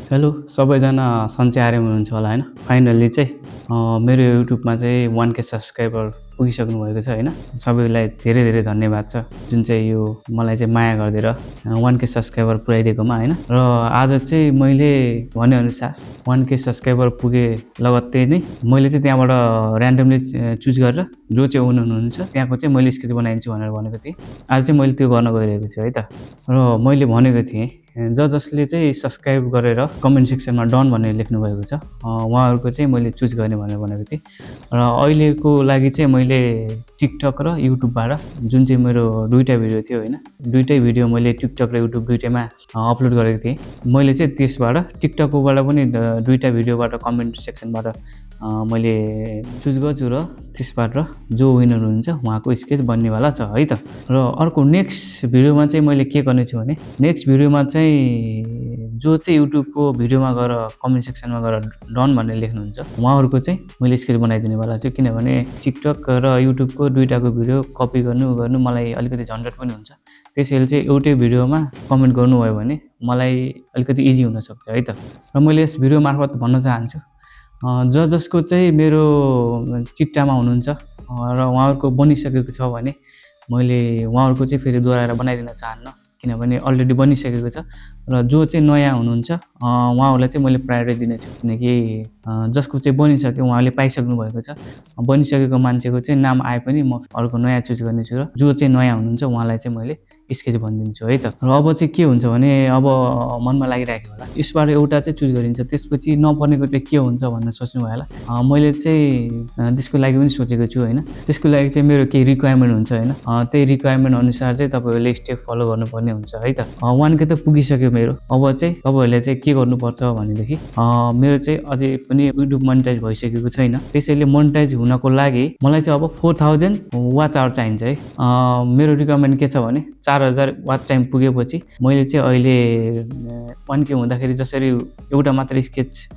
Hello सबैजना सन्चै आराम हुनुहुन्छ होला हैन। फाइनल्ली चाहिँ मेरो युट्युबमा चाहिँ 1K सब्स्क्राइबर पुगिसक्नु भएको छ हैन। सबैलाई धेरै धेरै धन्यवाद छ जुन चाहिँ यो मलाई चाहिँ माया गरिदिएर 1K सब्स्क्राइबर पुर्याइदिएकोमा हैन। र आज चाहिँ मैले भने अनुसार 1K सब्स्क्राइबर पुगे लगत्तै नै मैले चाहिँ त्यहाँबाट र्यान्डमली चुज गरेर जो चाहिँ हुनुहुन्छ त्यहाँको चाहिँ मैले स्केच बनाइदिन्छु भनेर भनेको थिएँ। आज चाहिँ मैले त्यो गर्न गइरहेको छु है त। र मैले भनेको थिएँ जसले चाहिँ सब्स्क्राइब गरेर कमेन्ट सेक्सनमा डन भनेर लेख्नु भएको छ उहाँहरूको चाहिँ मैले चुज गर्ने भनेर भनेको थिएँ। र अहिलेको लागि चाहिँ मैले टिकटक र युट्युबबाट जुन चाहिँ मेरो दुईटा भिडियो थियो हैन, दुईटै भिडियो मैले टिकटक र युट्युब दुईटैमा अपलोड गरेको थिएँ। मैले चाहिँ त्यसबाट टिकटकबाट पनि दुईटा भिडियोबाट कमेन्ट सेक्सनबाट मैले चुज गर्छु र त्यसबाट जो विनर हुनुहुन्छ उहाँको स्केच बन्नेवाला छ है त। र अर्को नेक्स्ट भिडियोमा चाहिँ मैले के गर्ने छु भने नेक्स्ट भिडियोमा चाहिँ जो चाहिँ युट्युबको भिडियोमा गएर कमेन्ट सेक्सनमा गएर डन भनेर लेख्नुहुन्छ उहाँहरूको चाहिँ मैले स्केच बनाइदिनेवाला छु। किनभने टिकटक र युट्युबको दुईटाको भिडियो कपी गर्नु मलाई अलिकति झन्झट पनि हुन्छ। त्यसैले चाहिँ एउटै भिडियोमा कमेन्ट गर्नुभयो भने मलाई अलिकति इजी हुनसक्छ है त। र मैले यस भिडियो मार्फत भन्न चाहन्छु जसको चाहिँ मेरो चिट्टामा हुनुहुन्छ र उहाँहरूको बनिसकेको छ भने मैले उहाँहरूको चाहिँ फेरि दोहोऱ्याएर बनाइदिन चाहन्न। किनभने अलरेडी बनिसकेको छ र जो चाहिँ नयाँ हुनुहुन्छ उहाँहरूलाई चाहिँ मैले प्रायोरिटी दिनेछु। किनकि जसको चाहिँ बनिसक्यो उहाँले पाइसक्नु भएको छ, बनिसकेको मान्छेको चाहिँ नाम आए पनि म अर्को नयाँ चुज गर्नेछु र जो चाहिँ नयाँ हुनुहुन्छ उहाँलाई चाहिँ मैले स्केच भनिदिन्छु है त। र अब चाहिँ के हुन्छ भने अब मनमा लागिरहेको होला यसबाट एउटा चाहिँ चुज गरिन्छ, त्यसपछि नपर्नेको चाहिँ के हुन्छ भनेर सोच्नु भयो होला। मैले चाहिँ त्यसको लागि पनि सोचेको छु हैन। त्यसको लागि चाहिँ मेरो केही रिक्वायरमेन्ट हुन्छ हैन, त्यही रिक्वायरमेन्ट अनुसार चाहिँ तपाईँहरूले स्टेप फलो गर्नुपर्ने हुन्छ है त। 1K त पुगिसक्यो मेरो, अब चाहिँ तपाईँहरूले चाहिँ के गर्नुपर्छ भनेदेखि मेरो चाहिँ अझै पनि युट्युब मोनेटाइज भइसकेको छैन। त्यसैले मोनेटाइज हुनको लागि मलाई चाहिँ अब 4000 वाच आवर चाहिन्छ है। मेरो रिक्वायरमेन्ट के छ भने 4000 वाच टाइम पुगेपछि मैले चाहिँ अहिले 1K हुँदाखेरि जसरी एउटा मात्र स्केच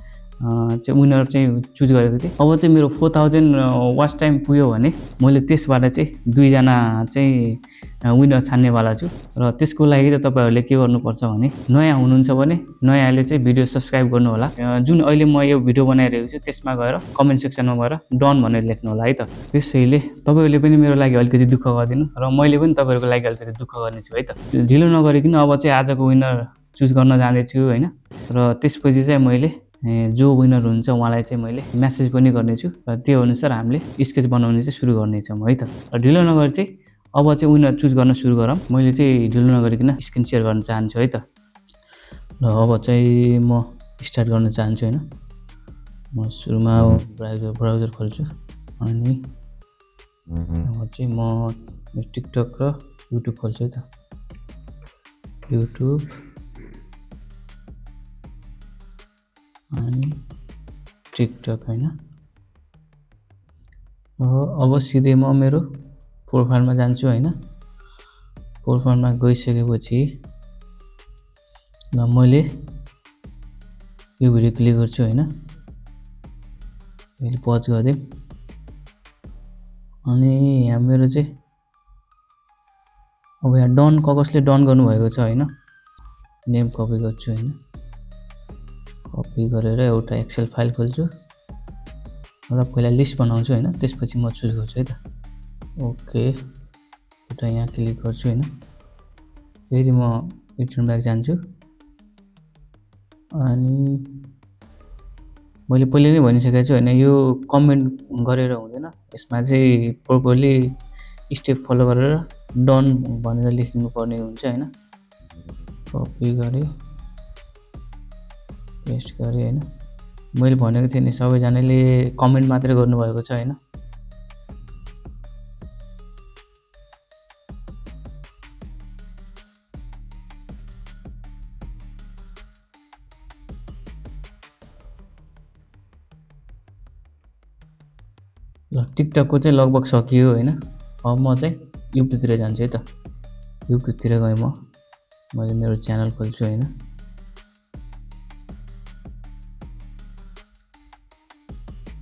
चाहिँ विनर चाहिँ चुज गरेको थिएँ। अब चाहिँ मेरो 4000 वाच टाइम पुग्यो भने मैले त्यसबाट चाहिँ दुईजना चाहिँ विनर छान्नेवाला छु। र त्यसको लागि चाहिँ तपाईँहरूले के गर्नुपर्छ भने नयाँ हुनुहुन्छ भने नयाँले चाहिँ भिडियो सब्स्क्राइब गर्नु होला। जुन अहिले म यो भिडियो बनाइरहेको छु त्यसमा गएर कमेन्ट सेक्सनमा गएर डन भनेर लेख्नु होला है त। त्यसैले तपाईँहरूले पनि मेरो लागि अलिकति दुःख गरिदिनु र मैले पनि तपाईँहरूको लागि अलिकति दुःख गर्नेछु है त। ढिलो नगरिकन अब चाहिँ आजको विनर चुज गर्न जाँदैछु होइन। र त्यसपछि चाहिँ मैले जो विनर हुन्छ उहाँलाई चाहिँ मैले मेसेज पनि गर्नेछु र त्यो अनुसार हामीले स्केच बनाउने चाहिँ सुरु गर्नेछौँ है त। र ढिलो नगरी चाहिँ अब चाहिँ विनर चुज गर्न सुरु गरौँ। मैले चाहिँ ढिलो नगरिकन स्क्रिन सेयर गर्न चाहन्छु है त। र अब चाहिँ म स्टार्ट गर्न चाहन्छु हैन। म सुरुमा ब्राउजर खोल्छु अनि अब चाहिँ म टिकटक र युट्युब खोल्छु है त। युट्युब अनि टिकटक हैन। अब सिधै म मेरो प्रोफाइलमा जान्छु हैन। प्रोफाइलमा गइसकेपछि मैले यो भिडियो क्लिक गर्छु हैन। अहिले पज गरिदिउँ अनि यहाँ मेरो चाहिँ अब यहाँ डन कसले डन गर्नुभएको छ हैन, नेम कपी गर्छु हैन। कपी गरेर एउटा एक्सेल फाइल खोल्छु र पहिला लिस्ट बनाउँछु हैन, त्यसपछि म चुज गर्छु है त। ओके एउटा यहाँ क्लिक गर्छु हैन। फेरि म रिटर्न ब्याक जान्छु अनि मैले पहिले नै भनिसकेको छु हैन यो कमेन्ट गरेर हुँदैन, यसमा चाहिँ प्रोपरली स्टेप फलो गरेर डन भनेर लेख्नु पर्ने हुन्छ हैन। कपी गरे पेस्ट गरे हैन। मैले भनेको थिएँ नि सबैजनाले कमेन्ट मात्रै गर्नुभएको छ हैन। ल टिकटकको चाहिँ लगभग सकियो हैन। अब म चाहिँ युट्युबतिर जान्छु है त। युट्युबतिर गएँ मैले मेरो च्यानल खोल्छु हैन।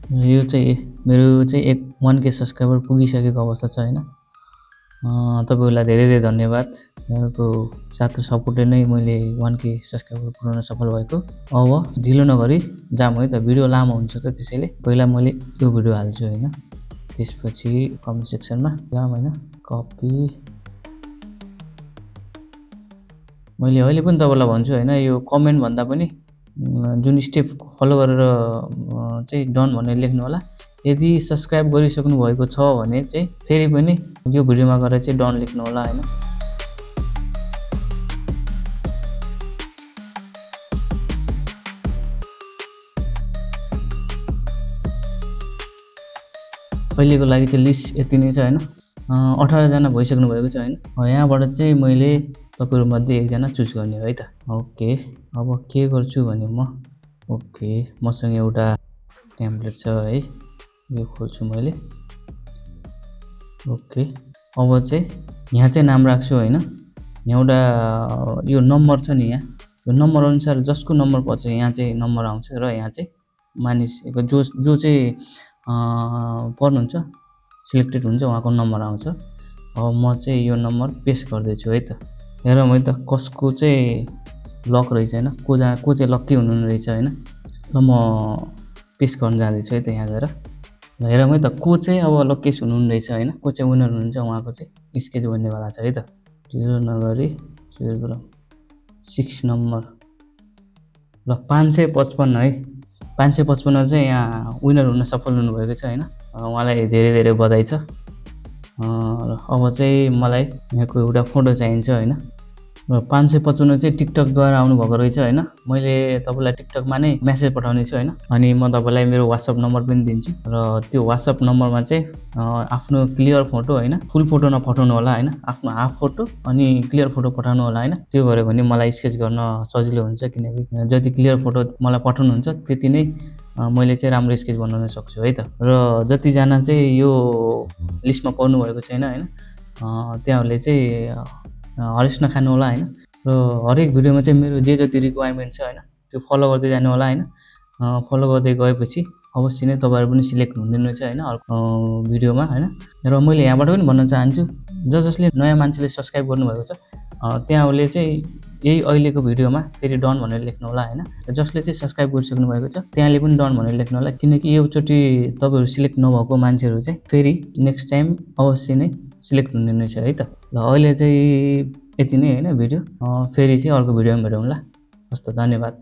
यो चाहिँ मेरो चाहिँ 1K सब्स्क्राइबर पुगिसकेको अवस्था छ हैन। तपाईँहरूलाई धेरै धेरै धन्यवाद। यहाँको साथ सपोर्टले नै मैले 1K सब्सक्राइबर पुर्याउन सफल भएको। अब ढिलो नगरी जाम है त, भिडियो लामो हुन्छ त, त्यसैले पहिला मैले यो भिडियो हाल्छु होइन, त्यसपछि कमेन्ट सेक्सनमा जाम होइन, कपी। मैले अहिले पनि तपाईँलाई भन्छु होइन, यो कमेन्ट भन्दा पनि जुन स्टेप फलो गरेर चाहिँ डन भनेर लेख्नु होला। यदि सब्सक्राइब गरिसक्नु भएको छ भने चाहिँ फेरि पनि यो भिडियोमा गएर चाहिँ डन लेख्नु होला होइन। अहिलेको लागि चाहिँ लिस्ट यति नै छ होइन। 18 जना भइसक्नु भएको छ होइन। यहाँबाट चाहिँ मैले तपाईँहरूमध्ये एकजना चुज गर्ने हो है त। ओके, अब के गर्छु भने म ओके, मसँग एउटा टेम्प्लेट छ है, यो खोल्छु मैले। ओके, अब चाहिँ यहाँ चाहिँ नाम राख्छु होइन। यहाँ एउटा यो नम्बर छ नि, यहाँ यो नम्बर अनुसार जसको नम्बर पर्छ यहाँ चाहिँ नम्बर आउँछ र यहाँ चाहिँ मानिसको जो चाहिँ पर्नुहुन्छ सिलेक्टेड हुन्छ उहाँको नम्बर आउँछ। अब म चाहिँ यो नम्बर पेस्ट गर्दैछु है त। हेरौँ है त कसको चाहिँ लक रहेछ होइन, को चाहिँ लक्की हुनु रहेछ होइन। ल म पेस्ट गर्न जाँदैछु है त यहाँ गएर। ल हेरौँ है त को चाहिँ अब लक्की हुनु रहेछ होइन, को चाहिँ विनर हुनुहुन्छ उहाँको चाहिँ स्केच बन्नेवाला छ है त। 0 नगरी 6 नम्बर, ल 555 है। 555 चाहिँ यहाँ विनर हुन सफल हुनुभएको छ होइन। उहाँलाई धेरै धेरै बधाई छ। अब चाहिँ मलाई यहाँको एउटा फोटो चाहिन्छ होइन। र 555 चाहिँ टिकटकद्वारा आउनुभएको रहेछ होइन। मैले तपाईँलाई टिकटकमा नै मेसेज पठाउने छु होइन। अनि म तपाईँलाई मेरो वाट्सएप नम्बर पनि दिन्छु र त्यो वाट्सएप नम्बरमा चाहिँ आफ्नो क्लियर फोटो होइन, फुल फोटो नपठाउनु होला होइन, आफ्नो हाफ फोटो अनि क्लियर फोटो पठाउनु होला होइन। त्यो गऱ्यो भने मलाई स्केच गर्न सजिलो हुन्छ, किनकि जति क्लियर फोटो मलाई पठाउनुहुन्छ त्यति नै मैले चाहिँ राम्रो स्केच बनाउन सक्छु है त। र जतिजना चाहिँ यो लिस्टमा पर्नु भएको छैन होइन, त्यहाँहरूले चाहिँ हरेस नखानु होला होइन। र हरेक भिडियोमा चाहिँ मेरो जे जति रिक्वायरमेन्ट छ होइन त्यो फलो गर्दै जानु होला होइन। फलो गर्दै गएपछि अवश्य नै तपाईँहरू पनि सिलेक्ट हुँदैछ होइन अर्को भिडियोमा होइन। र मैले यहाँबाट पनि भन्न चाहन्छु, जसले नयाँ मान्छेले सब्सक्राइब गर्नुभएको छ त्यहाँले चाहिँ यही अहिलेको भिडियोमा फेरि डन भनेर लेख्नु होला होइन। जसले चाहिँ सब्सक्राइब गरिसक्नु भएको छ त्यहाँले पनि डन भनेर लेख्नु होला, किनकि योचोटि तपाईँहरू सिलेक्ट नभएको मान्छेहरू चाहिँ फेरि नेक्स्ट टाइम अवश्य नै सिलेक्ट हुने नै छ है त। ल अहिले चाहिँ यति नै होइन भिडियो, फेरि चाहिँ अर्को भिडियोमा भेटौँला। हस् त, धन्यवाद।